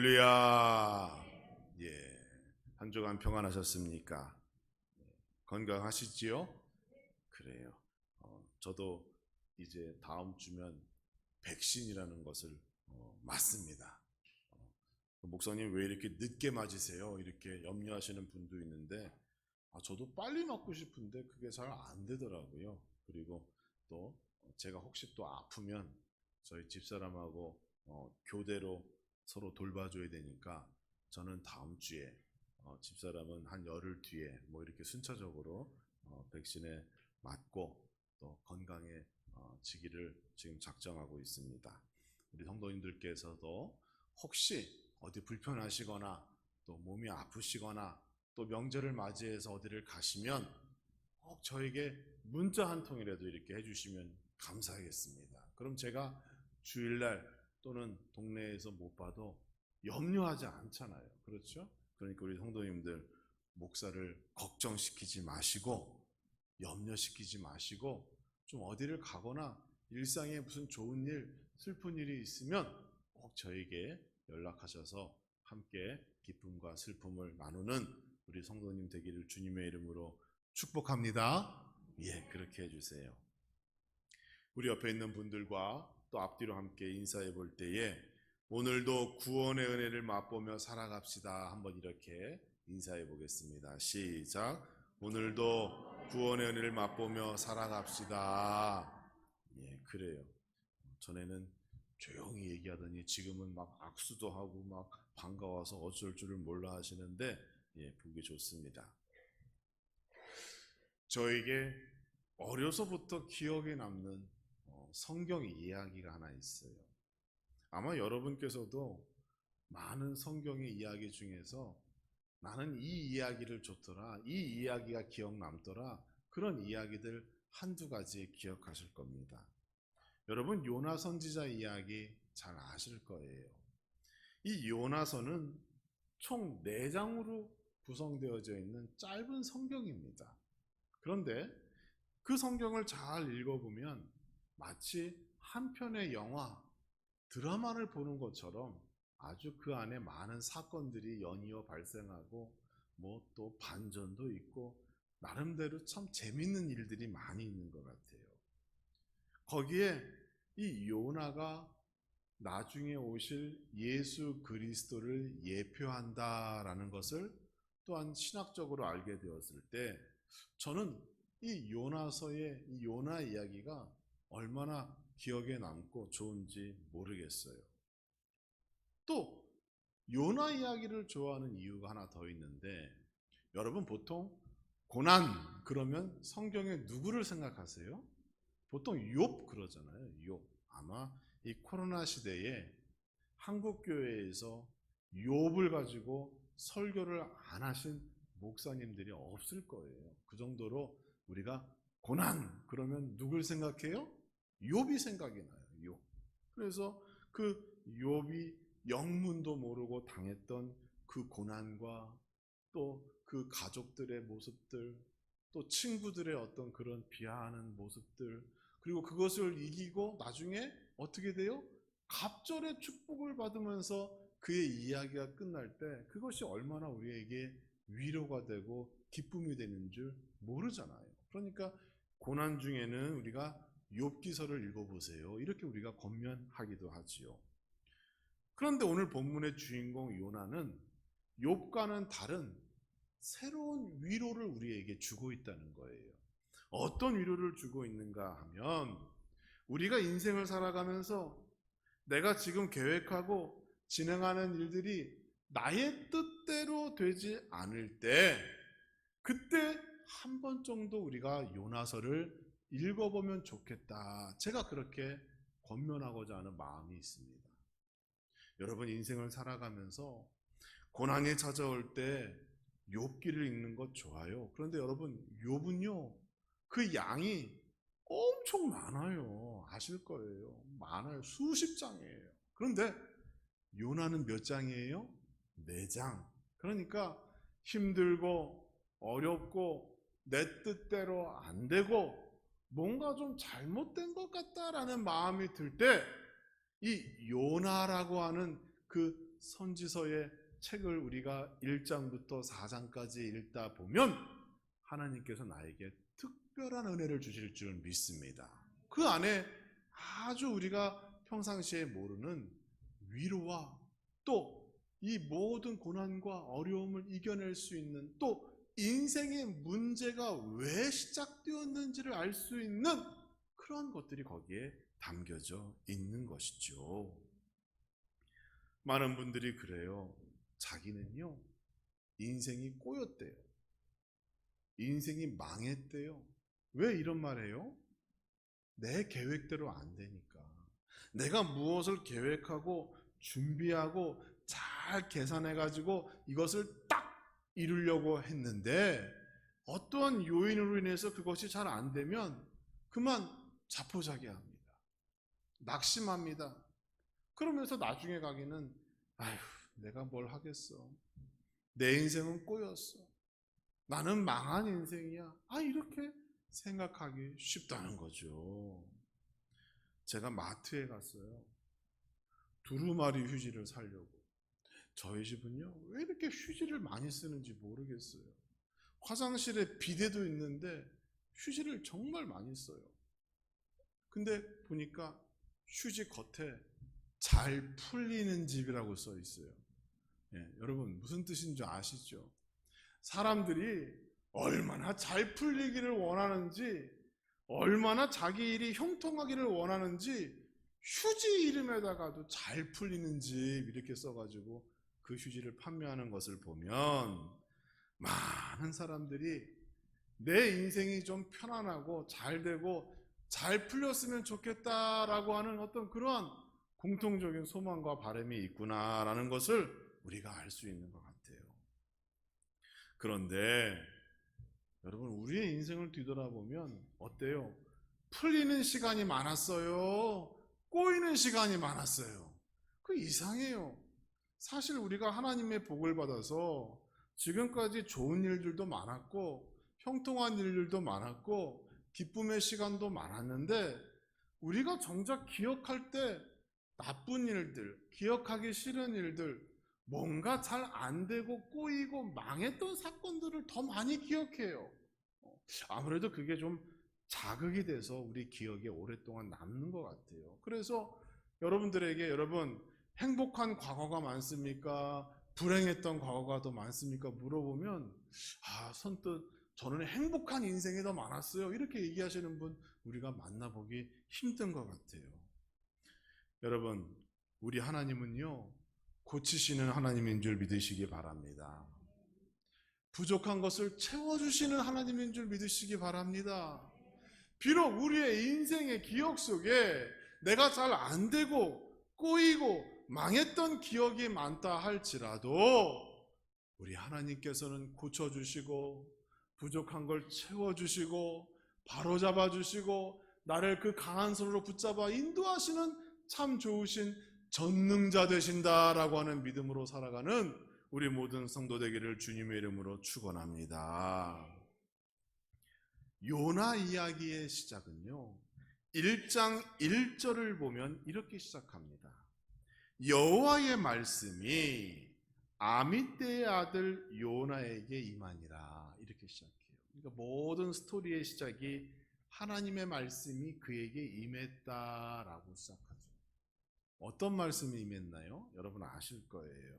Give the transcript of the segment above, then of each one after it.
할렐루야. 예. 한 주간 평안하셨습니까? 건강하시지요? 그래요. 저도 이제 다음 주면 백신이라는 것을 맞습니다. 목사님 왜 이렇게 늦게 맞으세요? 이렇게 염려하시는 분도 있는데 저도 빨리 맞고 싶은데 그게 잘 안 되더라고요. 그리고 또 제가 혹시 또 아프면 저희 집사람하고 교대로 서로 돌봐줘야 되니까 저는 다음 주에 집사람은 한 열흘 뒤에 뭐 이렇게 순차적으로 백신에 맞고 또 건강해지기를 지금 작정하고 있습니다. 우리 성도님들께서도 혹시 어디 불편하시거나 또 몸이 아프시거나 또 명절을 맞이해서 어디를 가시면 꼭 저에게 문자 한 통이라도 이렇게 해주시면 감사하겠습니다. 그럼 제가 주일날 또는 동네에서 못 봐도 염려하지 않잖아요. 그렇죠? 그러니까 우리 성도님들 목사를 걱정시키지 마시고 염려시키지 마시고 좀 어디를 가거나 일상에 무슨 좋은 일, 슬픈 일이 있으면 꼭 저에게 연락하셔서 함께 기쁨과 슬픔을 나누는 우리 성도님 되기를 주님의 이름으로 축복합니다. 예, 그렇게 해주세요. 우리 옆에 있는 분들과 또 앞뒤로 함께 인사해 볼 때에 오늘도 구원의 은혜를 맛보며 살아갑시다. 한번 이렇게 인사해 보겠습니다. 시작. 오늘도 구원의 은혜를 맛보며 살아갑시다. 예, 그래요. 전에는 조용히 얘기하더니 지금은 막 악수도 하고 막 반가워서 어쩔 줄을 몰라 하시는데 예, 보기 좋습니다. 저에게 어려서부터 기억에 남는 성경 이야기가 하나 있어요. 아마 여러분께서도 많은 성경의 이야기 중에서 나는 이 이야기를 좋더라, 이 이야기가 기억 남더라, 그런 이야기들 한두 가지 기억하실 겁니다. 여러분 요나 선지자 이야기 잘 아실 거예요. 이 요나서는 총 4장으로 구성되어져 있는 짧은 성경입니다. 그런데 그 성경을 잘 읽어보면 마치 한 편의 영화, 드라마를 보는 것처럼 아주 그 안에 많은 사건들이 연이어 발생하고 뭐 또 반전도 있고 나름대로 참 재밌는 일들이 많이 있는 것 같아요. 거기에 이 요나가 나중에 오실 예수 그리스도를 예표한다라는 것을 또한 신학적으로 알게 되었을 때 저는 이 요나서의 이 요나 이야기가 얼마나 기억에 남고 좋은지 모르겠어요. 또 요나 이야기를 좋아하는 이유가 하나 더 있는데 여러분 보통 고난 그러면 성경에 누구를 생각하세요? 보통 욥 그러잖아요. 욥. 아마 이 코로나 시대에 한국 교회에서 욥을 가지고 설교를 안 하신 목사님들이 없을 거예요. 그 정도로 우리가 고난 그러면 누굴 생각해요? 욥이 생각이 나요. 욥. 그래서 그 욥이 영문도 모르고 당했던 그 고난과 또 그 가족들의 모습들, 또 친구들의 어떤 그런 비하하는 모습들, 그리고 그것을 이기고 나중에 어떻게 돼요? 갑절의 축복을 받으면서 그의 이야기가 끝날 때 그것이 얼마나 우리에게 위로가 되고 기쁨이 되는 줄 모르잖아요. 그러니까 고난 중에는 우리가 욥기서를 읽어보세요. 이렇게 우리가 권면하기도 하지요. 그런데 오늘 본문의 주인공 요나는 욥과는 다른 새로운 위로를 우리에게 주고 있다는 거예요. 어떤 위로를 주고 있는가 하면 우리가 인생을 살아가면서 내가 지금 계획하고 진행하는 일들이 나의 뜻대로 되지 않을 때 그때 한 번 정도 우리가 요나서를 읽어보면 좋겠다. 제가 그렇게 권면하고자 하는 마음이 있습니다. 여러분 인생을 살아가면서 고난이 찾아올 때 욥기를 읽는 것 좋아요. 그런데 여러분 욥은요 그 양이 엄청 많아요. 아실 거예요. 많아요. 수십 장이에요. 그런데 요나는 몇 장이에요? 4장. 그러니까 힘들고 어렵고 내 뜻대로 안 되고 뭔가 좀 잘못된 것 같다라는 마음이 들 때 이 요나라고 하는 그 선지서의 책을 우리가 1장부터 4장까지 읽다 보면 하나님께서 나에게 특별한 은혜를 주실 줄 믿습니다. 그 안에 아주 우리가 평상시에 모르는 위로와 또 이 모든 고난과 어려움을 이겨낼 수 있는, 또 인생의 문제가 왜 시작되었는지를 알 수 있는 그런 것들이 거기에 담겨져 있는 것이죠. 많은 분들이 그래요. 자기는요, 인생이 꼬였대요. 인생이 망했대요. 왜 이런 말 해요? 내 계획대로 안 되니까. 내가 무엇을 계획하고 준비하고 잘 계산해가지고 이것을 딱 이루려고 했는데 어떠한 요인으로 인해서 그것이 잘 안 되면 그만 자포자기합니다. 낙심합니다. 그러면서 나중에 가기는 아휴, 내가 뭘 하겠어. 내 인생은 꼬였어. 나는 망한 인생이야. 이렇게 생각하기 쉽다는 거죠. 제가 마트에 갔어요. 두루마리 휴지를 사려고. 저희 집은요, 왜 이렇게 휴지를 많이 쓰는지 모르겠어요. 화장실에 비데도 있는데 휴지를 정말 많이 써요. 근데 보니까 휴지 겉에 잘 풀리는 집이라고 써 있어요. 여러분 무슨 뜻인지 아시죠? 사람들이 얼마나 잘 풀리기를 원하는지, 얼마나 자기 일이 형통하기를 원하는지 휴지 이름에다가도 잘 풀리는 집 이렇게 써가지고 그 휴지를 판매하는 것을 보면 많은 사람들이 내 인생이 좀 편안하고 잘 되고 잘 풀렸으면 좋겠다라고 하는 어떤 그러한 공통적인 소망과 바람이 있구나라는 것을 우리가 알 수 있는 것 같아요. 그런데 여러분, 우리의 인생을 뒤돌아보면 어때요? 풀리는 시간이 많았어요? 꼬이는 시간이 많았어요? 그 이상해요. 사실 우리가 하나님의 복을 받아서 지금까지 좋은 일들도 많았고 형통한 일들도 많았고 기쁨의 시간도 많았는데 우리가 정작 기억할 때 나쁜 일들, 기억하기 싫은 일들, 뭔가 잘 안 되고 꼬이고 망했던 사건들을 더 많이 기억해요. 아무래도 그게 좀 자극이 돼서 우리 기억에 오랫동안 남는 것 같아요. 그래서 여러분들에게, 여러분 행복한 과거가 많습니까? 불행했던 과거가 더 많습니까? 물어보면 선뜻 저는 행복한 인생이 더 많았어요, 이렇게 얘기하시는 분 우리가 만나보기 힘든 것 같아요. 여러분, 우리 하나님은요, 고치시는 하나님인 줄 믿으시기 바랍니다. 부족한 것을 채워주시는 하나님인 줄 믿으시기 바랍니다. 비록 우리의 인생의 기억 속에 내가 잘 안 되고 꼬이고 망했던 기억이 많다 할지라도 우리 하나님께서는 고쳐주시고 부족한 걸 채워주시고 바로잡아 주시고 나를 그 강한 손으로 붙잡아 인도하시는 참 좋으신 전능자 되신다라고 하는 믿음으로 살아가는 우리 모든 성도 되기를 주님의 이름으로 축원합니다. 요나 이야기의 시작은요, 1장 1절을 보면 이렇게 시작합니다. 여호와의 말씀이 아미떼의 아들 요나에게 임하니라, 이렇게 시작해요. 그러니까 모든 스토리의 시작이 하나님의 말씀이 그에게 임했다라고 시작하죠. 어떤 말씀이 임했나요? 여러분 아실 거예요.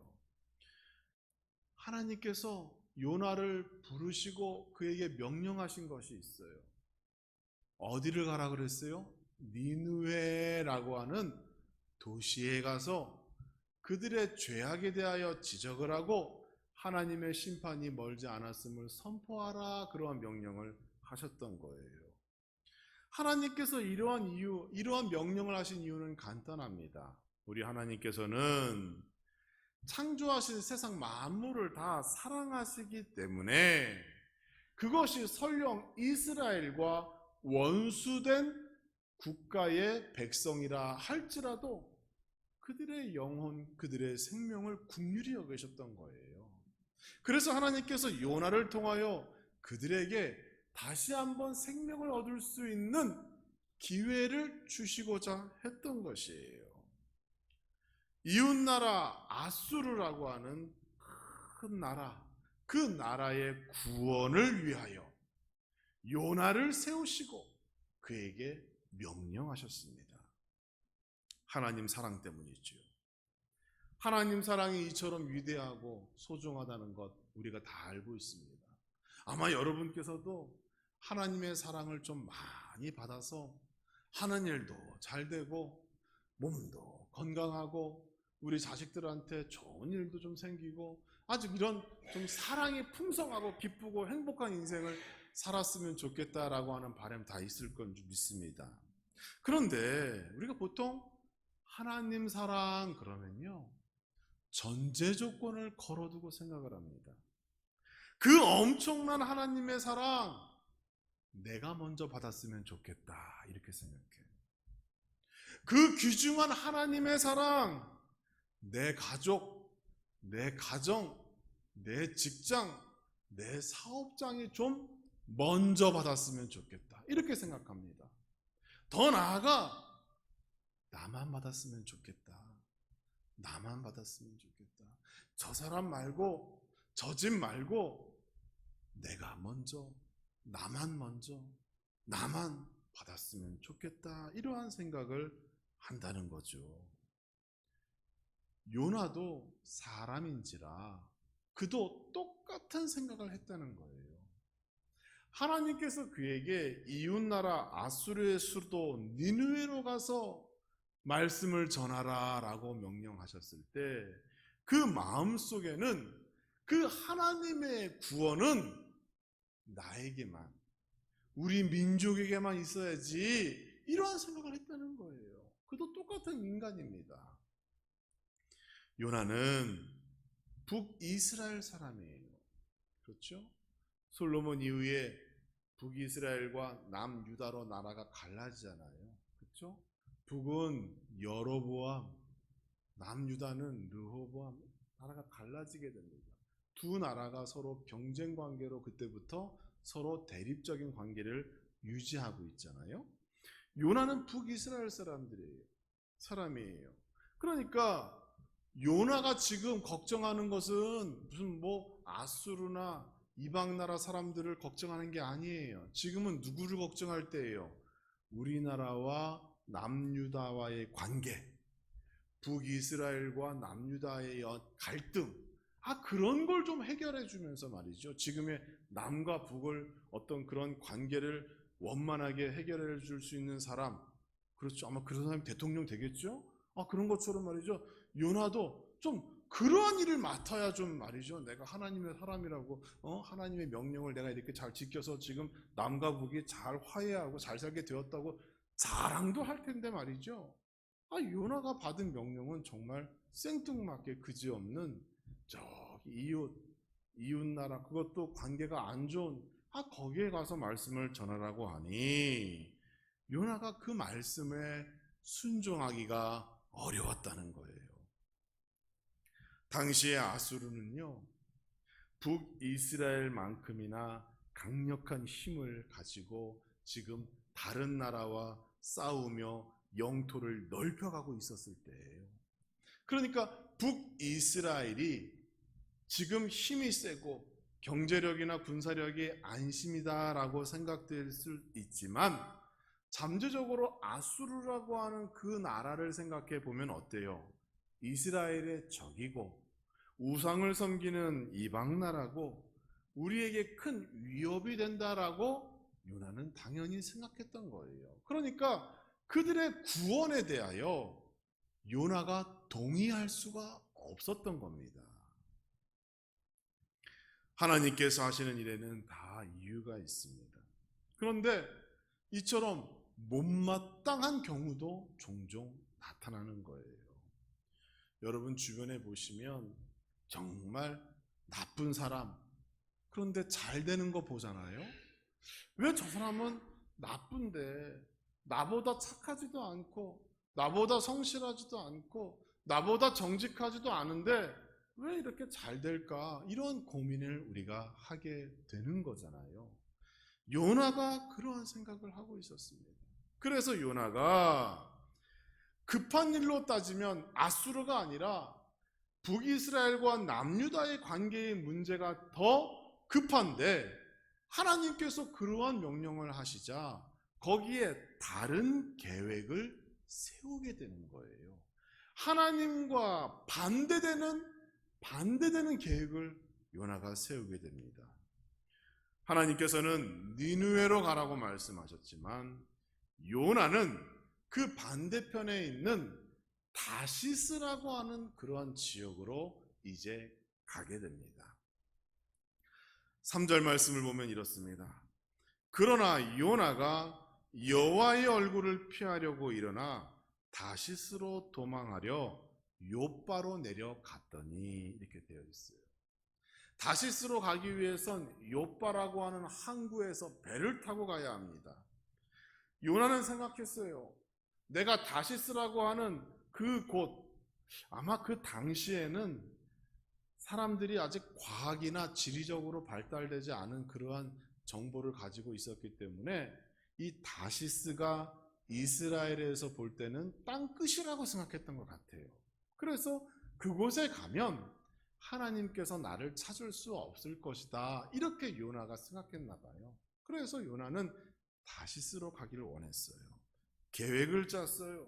하나님께서 요나를 부르시고 그에게 명령하신 것이 있어요. 어디를 가라 그랬어요? 니느웨라고 하는 도시에 가서 그들의 죄악에 대하여 지적을 하고 하나님의 심판이 멀지 않았음을 선포하라, 그러한 명령을 하셨던 거예요. 하나님께서 이러한 명령을 하신 이유는 간단합니다. 우리 하나님께서는 창조하신 세상 만물을 다 사랑하시기 때문에 그것이 설령 이스라엘과 원수된 국가의 백성이라 할지라도 그들의 영혼, 그들의 생명을 긍휼히 여기셨던 거예요. 그래서 하나님께서 요나를 통하여 그들에게 다시 한번 생명을 얻을 수 있는 기회를 주시고자 했던 것이에요. 이웃나라 아수르라고 하는 큰 나라, 그 나라의 구원을 위하여 요나를 세우시고 그에게 명령하셨습니다. 하나님 사랑 때문이지요. 하나님 사랑이 이처럼 위대하고 소중하다는 것 우리가 다 알고 있습니다. 아마 여러분께서도 하나님의 사랑을 좀 많이 받아서 하는 일도 잘 되고 몸도 건강하고 우리 자식들한테 좋은 일도 좀 생기고 아주 이런 좀 사랑이 풍성하고 기쁘고 행복한 인생을 살았으면 좋겠다라고 하는 바람 다 있을 건 믿습니다. 그런데 우리가 보통 하나님 사랑 그러면요, 전제 조건을 걸어두고 생각을 합니다. 그 엄청난 하나님의 사랑 내가 먼저 받았으면 좋겠다 이렇게 생각해요. 그 귀중한 하나님의 사랑 내 가족, 내 가정, 내 직장, 내 사업장이 좀 먼저 받았으면 좋겠다 이렇게 생각합니다. 더 나아가 나만 받았으면 좋겠다. 나만 받았으면 좋겠다. 저 사람 말고 저 집 말고 내가 먼저, 나만 먼저, 나만 받았으면 좋겠다 이러한 생각을 한다는 거죠. 요나도 사람인지라 그도 똑같은 생각을 했다는 거예요. 하나님께서 그에게 이웃나라 아수르의 수도 니느웨로 가서 말씀을 전하라 라고 명령하셨을 때 그 마음속에는 그 하나님의 구원은 나에게만, 우리 민족에게만 있어야지 이러한 생각을 했다는 거예요. 그도 똑같은 인간입니다. 요나는 북이스라엘 사람이에요. 그렇죠? 솔로몬 이후에 북이스라엘과 남유다로 나라가 갈라지잖아요. 그렇죠? 북은 여로보암, 남유다는 르호보암, 나라가 갈라지게 됩니다. 두 나라가 서로 경쟁 관계로 그때부터 서로 대립적인 관계를 유지하고 있잖아요. 요나는 북이스라엘 사람이에요. 그러니까 요나가 지금 걱정하는 것은 무슨 아수르나 이방 나라 사람들을 걱정하는 게 아니에요. 지금은 누구를 걱정할 때예요? 우리나라와 남유다와의 관계, 북이스라엘과 남유다의 갈등, 그런 걸 좀 해결해 주면서 말이죠. 지금의 남과 북을 어떤 그런 관계를 원만하게 해결해 줄 수 있는 사람, 그렇죠. 아마 그런 사람이 대통령 되겠죠? 그런 것처럼 말이죠. 요나도 좀 그러한 일을 맡아야 좀 말이죠. 내가 하나님의 사람이라고, 하나님의 명령을 내가 이렇게 잘 지켜서 지금 남과 북이 잘 화해하고 잘 살게 되었다고 자랑도 할 텐데 말이죠. 요나가 받은 명령은 정말 생뚱맞게 그지없는 저기 이웃 나라, 그것도 관계가 안 좋은 거기에 가서 말씀을 전하라고 하니 요나가 그 말씀에 순종하기가 어려웠다는 거예요. 당시의 아수르는요, 북이스라엘만큼이나 강력한 힘을 가지고 지금 다른 나라와 싸우며 영토를 넓혀가고 있었을 때예요. 그러니까 북이스라엘이 지금 힘이 세고 경제력이나 군사력이 안심이다라고 생각될 수 있지만 잠재적으로 아수르라고 하는 그 나라를 생각해 보면 어때요? 이스라엘의 적이고 우상을 섬기는 이방 나라고 우리에게 큰 위협이 된다라고 요나는 당연히 생각했던 거예요. 그러니까 그들의 구원에 대하여 요나가 동의할 수가 없었던 겁니다. 하나님께서 하시는 일에는 다 이유가 있습니다. 그런데 이처럼 못마땅한 경우도 종종 나타나는 거예요. 여러분 주변에 보시면 정말 나쁜 사람, 그런데 잘 되는 거 보잖아요. 왜 저 사람은 나쁜데 나보다 착하지도 않고 나보다 성실하지도 않고 나보다 정직하지도 않은데 왜 이렇게 잘 될까? 이런 고민을 우리가 하게 되는 거잖아요. 요나가 그러한 생각을 하고 있었습니다. 그래서 요나가 급한 일로 따지면 아수르가 아니라 북이스라엘과 남유다의 관계의 문제가 더 급한데 하나님께서 그러한 명령을 하시자 거기에 다른 계획을 세우게 되는 거예요. 하나님과 반대되는 계획을 요나가 세우게 됩니다. 하나님께서는 니느웨로 가라고 말씀하셨지만 요나는 그 반대편에 있는 다시스라고 하는 그러한 지역으로 이제 가게 됩니다. 3절 말씀을 보면 이렇습니다. 그러나 요나가 여호와의 얼굴을 피하려고 일어나 다시스로 도망하려 요바로 내려갔더니 이렇게 되어 있어요. 다시스로 가기 위해선 요바라고 하는 항구에서 배를 타고 가야 합니다. 요나는 생각했어요. 내가 다시스라고 하는 그 곳, 아마 그 당시에는 사람들이 아직 과학이나 지리적으로 발달되지 않은 그러한 정보를 가지고 있었기 때문에 이 다시스가 이스라엘에서 볼 때는 땅끝이라고 생각했던 것 같아요. 그래서 그곳에 가면 하나님께서 나를 찾을 수 없을 것이다, 이렇게 요나가 생각했나 봐요. 그래서 요나는 다시스로 가기를 원했어요. 계획을 짰어요.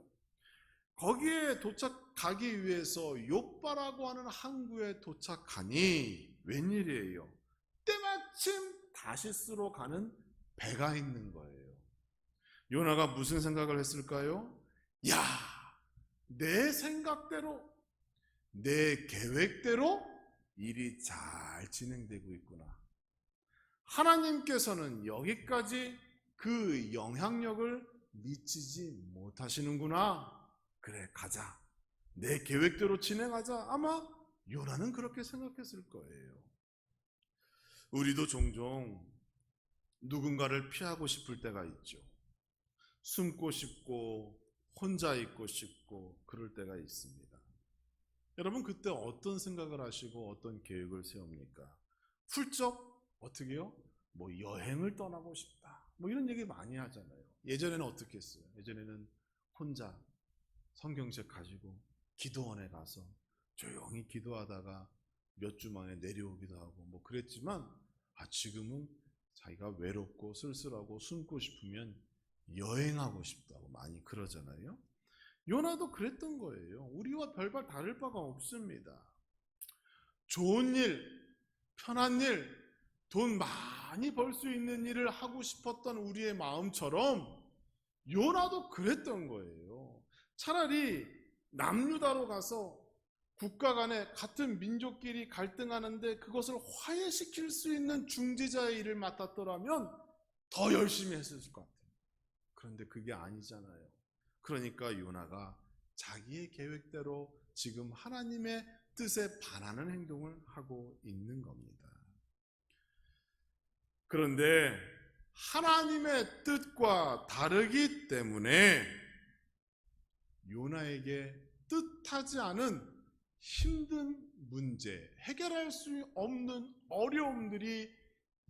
거기에 도착하기 위해서 요바라고 하는 항구에 도착하니 웬일이에요? 때마침 다시스로 가는 배가 있는 거예요. 요나가 무슨 생각을 했을까요? 야, 내 생각대로, 내 계획대로 일이 잘 진행되고 있구나. 하나님께서는 여기까지 그 영향력을 미치지 못하시는구나. 그래, 가자. 내 계획대로 진행하자. 아마 요나는 그렇게 생각했을 거예요. 우리도 종종 누군가를 피하고 싶을 때가 있죠. 숨고 싶고 혼자 있고 싶고 그럴 때가 있습니다. 여러분, 그때 어떤 생각을 하시고 어떤 계획을 세웁니까? 훌쩍 어떻게요? 뭐 여행을 떠나고 싶다, 뭐 이런 얘기 많이 하잖아요. 예전에는 어떻게 했어요? 예전에는 혼자 성경책 가지고 기도원에 가서 조용히 기도하다가 몇 주 만에 내려오기도 하고 뭐 그랬지만, 지금은 자기가 외롭고 쓸쓸하고 숨고 싶으면 여행하고 싶다고 많이 그러잖아요. 요나도 그랬던 거예요. 우리와 별반 다를 바가 없습니다. 좋은 일, 편한 일, 돈 많이 벌 수 있는 일을 하고 싶었던 우리의 마음처럼 요나도 그랬던 거예요. 차라리 남유다로 가서 국가 간에 같은 민족끼리 갈등하는데 그것을 화해시킬 수 있는 중재자의 일을 맡았더라면 더 열심히 했을 것 같아요. 그런데 그게 아니잖아요. 그러니까 요나가 자기의 계획대로 지금 하나님의 뜻에 반하는 행동을 하고 있는 겁니다. 그런데 하나님의 뜻과 다르기 때문에 요나에게 뜻하지 않은 힘든 문제, 해결할 수 없는 어려움들이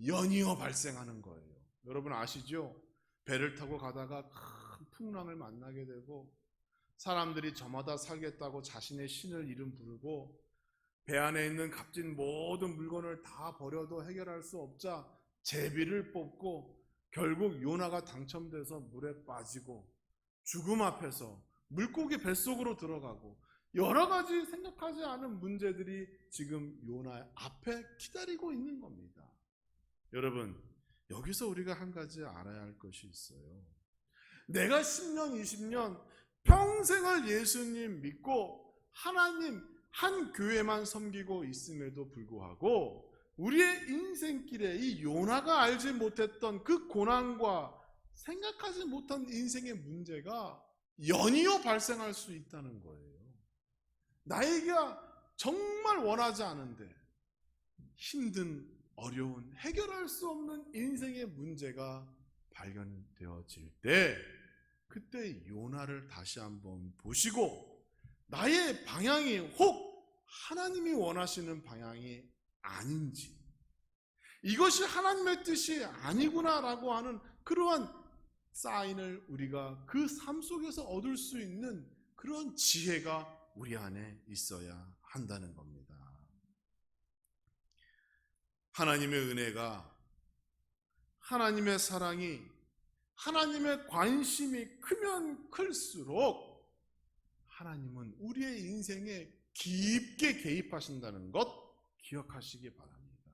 연이어 발생하는 거예요. 여러분 아시죠? 배를 타고 가다가 큰 풍랑을 만나게 되고 사람들이 저마다 살겠다고 자신의 신을 이름 부르고 배 안에 있는 값진 모든 물건을 다 버려도 해결할 수 없자 제비를 뽑고 결국 요나가 당첨돼서 물에 빠지고 죽음 앞에서 물고기 뱃속으로 들어가고 여러 가지 생각하지 않은 문제들이 지금 요나 앞에 기다리고 있는 겁니다. 여러분, 여기서 우리가 한 가지 알아야 할 것이 있어요. 내가 10년, 20년 평생을 예수님 믿고 하나님 한 교회만 섬기고 있음에도 불구하고 우리의 인생길에 이 요나가 알지 못했던 그 고난과 생각하지 못한 인생의 문제가 연이어 발생할 수 있다는 거예요. 나에게가 정말 원하지 않은데 힘든, 어려운, 해결할 수 없는 인생의 문제가 발견되어질 때 그때 요나를 다시 한번 보시고 나의 방향이 혹 하나님이 원하시는 방향이 아닌지, 이것이 하나님의 뜻이 아니구나라고 하는 그러한 사인을 우리가 그 삶 속에서 얻을 수 있는 그런 지혜가 우리 안에 있어야 한다는 겁니다. 하나님의 은혜가, 하나님의 사랑이, 하나님의 관심이 크면 클수록 하나님은 우리의 인생에 깊게 개입하신다는 것 기억하시기 바랍니다.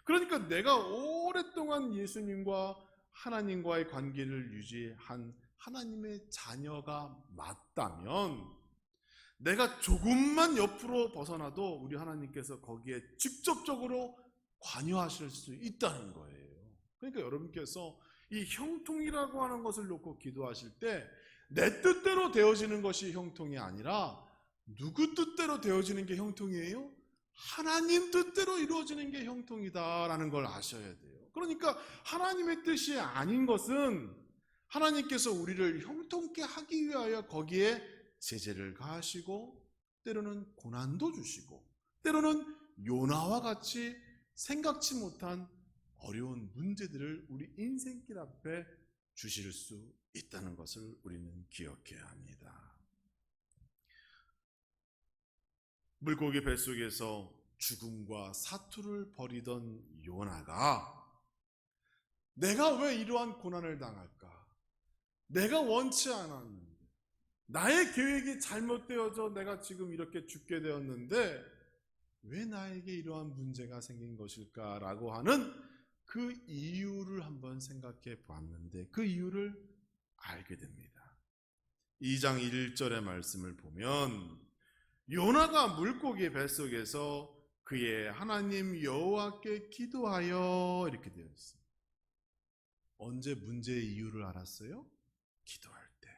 그러니까 내가 오랫동안 예수님과 하나님과의 관계를 유지한 하나님의 자녀가 맞다면 내가 조금만 옆으로 벗어나도 우리 하나님께서 거기에 직접적으로 관여하실 수 있다는 거예요. 그러니까 여러분께서 이 형통이라고 하는 것을 놓고 기도하실 때 내 뜻대로 되어지는 것이 형통이 아니라 누구 뜻대로 되어지는 게 형통이에요? 하나님 뜻대로 이루어지는 게 형통이다라는 걸 아셔야 돼요. 그러니까 하나님의 뜻이 아닌 것은 하나님께서 우리를 형통케 하기 위하여 거기에 제재를 가하시고 때로는 고난도 주시고 때로는 요나와 같이 생각지 못한 어려운 문제들을 우리 인생길 앞에 주실 수 있다는 것을 우리는 기억해야 합니다. 물고기 뱃속에서 죽음과 사투를 벌이던 요나가 내가 왜 이러한 고난을 당할까? 내가 원치 않았는데, 나의 계획이 잘못되어져 내가 지금 이렇게 죽게 되었는데 왜 나에게 이러한 문제가 생긴 것일까라고 하는 그 이유를 한번 생각해 봤는데 그 이유를 알게 됩니다. 2장 1절의 말씀을 보면 요나가 물고기 뱃속에서 그의 하나님 여호와께 기도하여 이렇게 되어 있어요. 언제 문제의 이유를 알았어요? 기도할 때.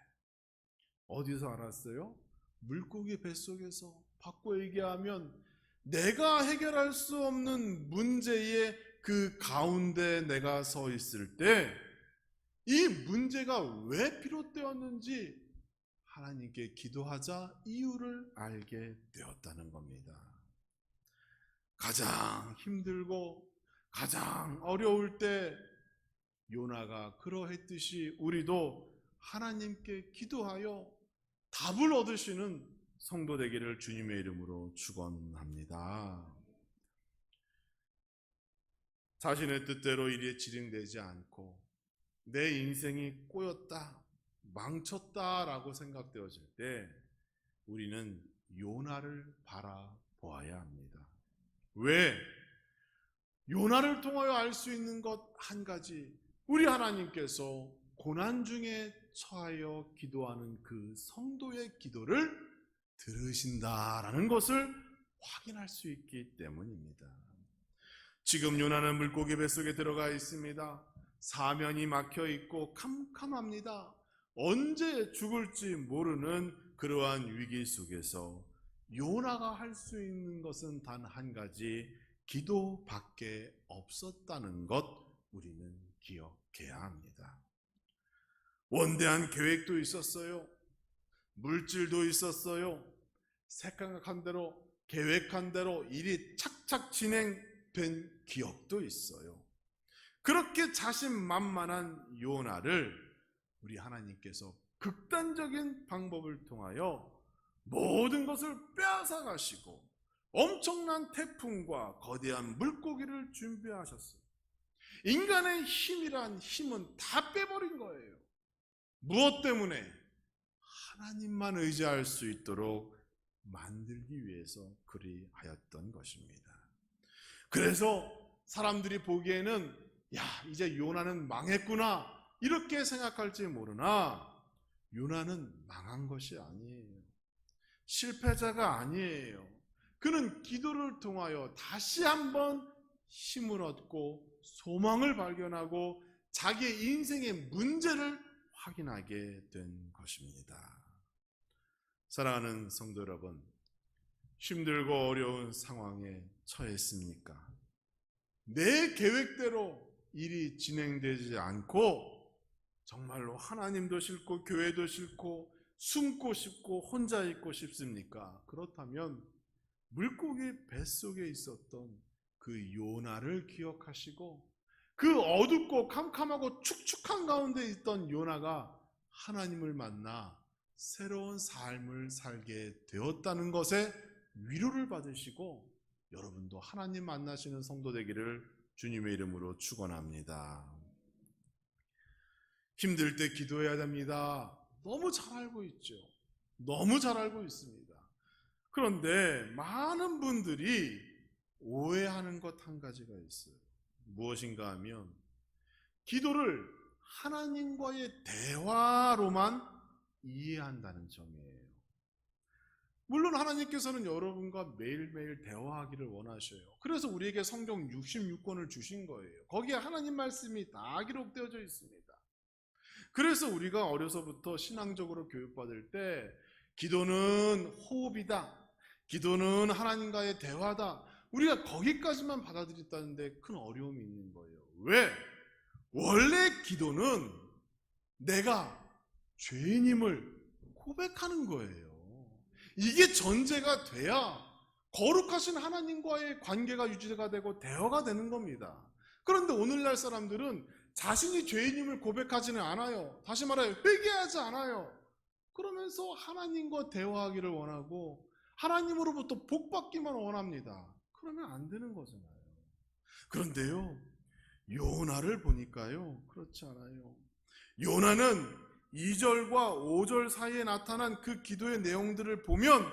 어디서 알았어요? 물고기 뱃속에서. 바꿔 얘기하면 내가 해결할 수 없는 문제의 그 가운데 내가 서 있을 때 이 문제가 왜 비롯되었는지 하나님께 기도하자 이유를 알게 되었다는 겁니다. 가장 힘들고 가장 어려울 때 요나가 그러했듯이 우리도 하나님께 기도하여 답을 얻으시는 성도 되기를 주님의 이름으로 축원합니다. 자신의 뜻대로 일이 진행되지 않고 내 인생이 꼬였다, 망쳤다라고 생각되어질 때 우리는 요나를 바라보아야 합니다. 왜? 요나를 통하여 알 수 있는 것 한 가지, 우리 하나님께서 고난 중에 처하여 기도하는 그 성도의 기도를 들으신다라는 것을 확인할 수 있기 때문입니다. 지금 요나는 물고기 뱃속에 들어가 있습니다. 사면이 막혀 있고 캄캄합니다. 언제 죽을지 모르는 그러한 위기 속에서 요나가 할 수 있는 것은 단 한 가지, 기도밖에 없었다는 것 우리는 기억해야 합니다. 원대한 계획도 있었어요. 물질도 있었어요. 생각한 대로, 계획한 대로 일이 착착 진행된 기억도 있어요. 그렇게 자신만만한 요나를 우리 하나님께서 극단적인 방법을 통하여 모든 것을 빼앗아 가시고 엄청난 태풍과 거대한 물고기를 준비하셨어요. 인간의 힘이란 힘은 다 빼버린 거예요. 무엇 때문에? 하나님만 의지할 수 있도록 만들기 위해서 그리하였던 것입니다. 그래서 사람들이 보기에는 야, 이제 요나는 망했구나 이렇게 생각할지 모르나 요나는 망한 것이 아니에요. 실패자가 아니에요. 그는 기도를 통하여 다시 한번 힘을 얻고 소망을 발견하고 자기의 인생의 문제를 확인하게 된 것입니다. 사랑하는 성도 여러분, 힘들고 어려운 상황에 처했습니까? 내 계획대로 일이 진행되지 않고 정말로 하나님도 싫고 교회도 싫고 숨고 싶고 혼자 있고 싶습니까? 그렇다면 물고기 뱃속에 있었던 그 요나를 기억하시고 그 어둡고 캄캄하고 축축한 가운데 있던 요나가 하나님을 만나 새로운 삶을 살게 되었다는 것에 위로를 받으시고 여러분도 하나님 만나시는 성도 되기를 주님의 이름으로 축원합니다. 힘들 때 기도해야 됩니다. 너무 잘 알고 있죠. 너무 잘 알고 있습니다. 그런데 많은 분들이 오해하는 것 한 가지가 있어요. 무엇인가 하면 기도를 하나님과의 대화로만 이해한다는 점이에요. 물론 하나님께서는 여러분과 매일매일 대화하기를 원하셔요. 그래서 우리에게 성경 66권을 주신 거예요. 거기에 하나님 말씀이 다 기록되어져 있습니다. 그래서 우리가 어려서부터 신앙적으로 교육받을 때 기도는 호흡이다, 기도는 하나님과의 대화다, 우리가 거기까지만 받아들였다는데 큰 어려움이 있는 거예요. 왜? 원래 기도는 내가 죄인임을 고백하는 거예요. 이게 전제가 돼야 거룩하신 하나님과의 관계가 유지가 되고 대화가 되는 겁니다. 그런데 오늘날 사람들은 자신이 죄인임을 고백하지는 않아요. 다시 말해 회개하지 않아요. 그러면서 하나님과 대화하기를 원하고 하나님으로부터 복받기만 원합니다. 그러면 안 되는 거잖아요. 그런데요, 요나를 보니까요, 그렇지 않아요. 요나는 2절과 5절 사이에 나타난 그 기도의 내용들을 보면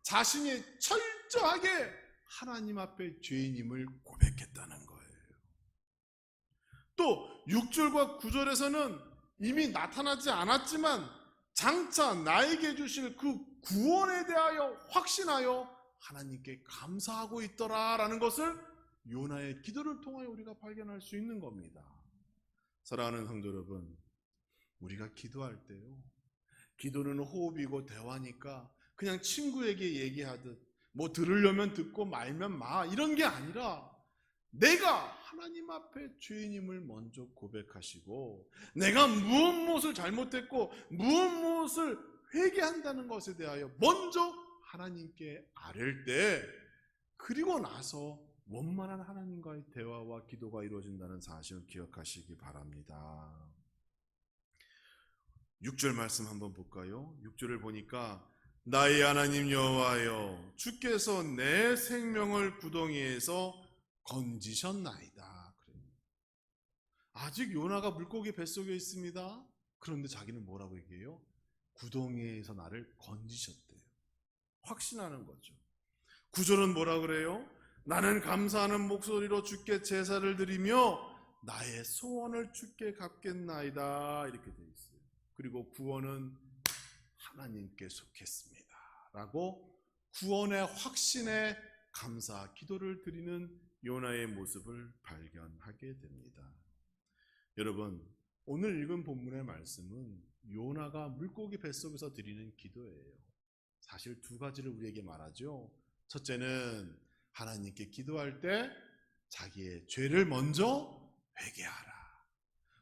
자신이 철저하게 하나님 앞에 죄인임을 고백했다는 거예요. 또 6절과 9절에서는 이미 나타나지 않았지만 장차 나에게 주실 그 구원에 대하여 확신하여 하나님께 감사하고 있더라라는 것을 요나의 기도를 통하여 우리가 발견할 수 있는 겁니다. 사랑하는 성도 여러분, 우리가 기도할 때요, 기도는 호흡이고 대화니까 그냥 친구에게 얘기하듯 뭐 들으려면 듣고 말면 마 이런 게 아니라 내가 하나님 앞에 죄인임을 먼저 고백하시고 내가 무엇을 잘못했고 무엇을 회개한다는 것에 대하여 먼저 하나님께 아뢰을 때, 그리고 나서 원만한 하나님과의 대화와 기도가 이루어진다는 사실을 기억하시기 바랍니다. 6절 말씀 한번 볼까요? 6절을 보니까 나의 하나님 여호와여 주께서 내 생명을 구덩이에서 건지셨나이다. 그래요. 아직 요나가 물고기 뱃속에 있습니다. 그런데 자기는 뭐라고 얘기해요? 구덩이에서 나를 건지셨대요. 확신하는 거죠. 9절은 뭐라 그래요? 나는 감사하는 목소리로 주께 제사를 드리며 나의 소원을 주께 갚겠나이다. 이렇게 되어 있어요. 그리고 구원은 하나님께 속했습니다 라고 구원의 확신에 감사 기도를 드리는 요나의 모습을 발견하게 됩니다. 여러분, 오늘 읽은 본문의 말씀은 요나가 물고기 뱃속에서 드리는 기도예요. 사실 두 가지를 우리에게 말하죠. 첫째는 하나님께 기도할 때 자기의 죄를 먼저 회개하라.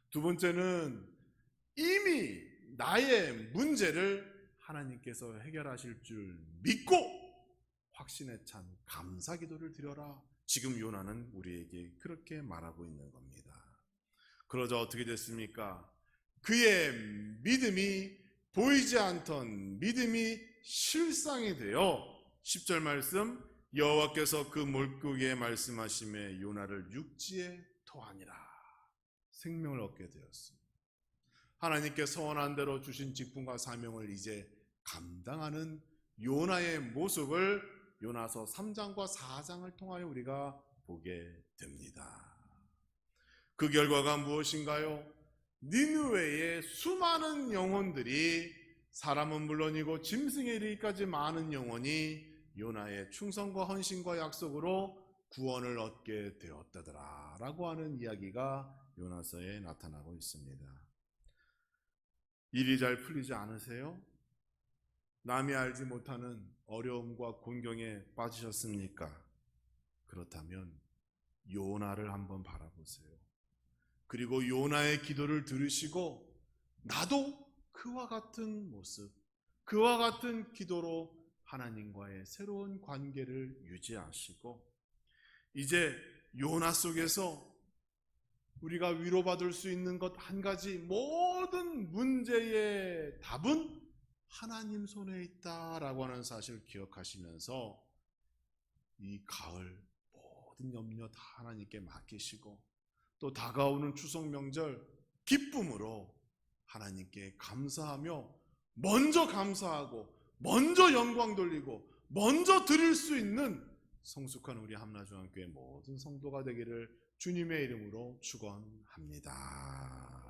두 번째는 이미 나의 문제를 하나님께서 해결하실 줄 믿고 확신에 찬 감사 기도를 드려라. 지금 요나는 우리에게 그렇게 말하고 있는 겁니다. 그러자 어떻게 됐습니까? 그의 믿음이 보이지 않던 믿음이 실상이 되어 10절 말씀, 여호와께서 그 물고기에 말씀하심에 요나를 육지에 토하니라. 생명을 얻게 되었습니다. 하나님께 서원한 대로 주신 직분과 사명을 이제 감당하는 요나의 모습을 요나서 3장과 4장을 통하여 우리가 보게 됩니다. 그 결과가 무엇인가요? 니느웨의 수많은 영혼들이, 사람은 물론이고 짐승에 이르기까지 많은 영혼이 요나의 충성과 헌신과 약속으로 구원을 얻게 되었다더라 라고 하는 이야기가 요나서에 나타나고 있습니다. 일이 잘 풀리지 않으세요? 남이 알지 못하는 어려움과 곤경에 빠지셨습니까? 그렇다면 요나를 한번 바라보세요. 그리고 요나의 기도를 들으시고 나도 그와 같은 모습, 그와 같은 기도로 하나님과의 새로운 관계를 유지하시고, 이제 요나 속에서 우리가 위로받을 수 있는 것 한 가지, 모든 문제의 답은 하나님 손에 있다라고 하는 사실을 기억하시면서 이 가을 모든 염려 다 하나님께 맡기시고 또 다가오는 추석 명절 기쁨으로 하나님께 감사하며 먼저 감사하고 먼저 영광 돌리고 먼저 드릴 수 있는 성숙한 우리 함나중앙교회 모든 성도가 되기를 주님의 이름으로 축원합니다.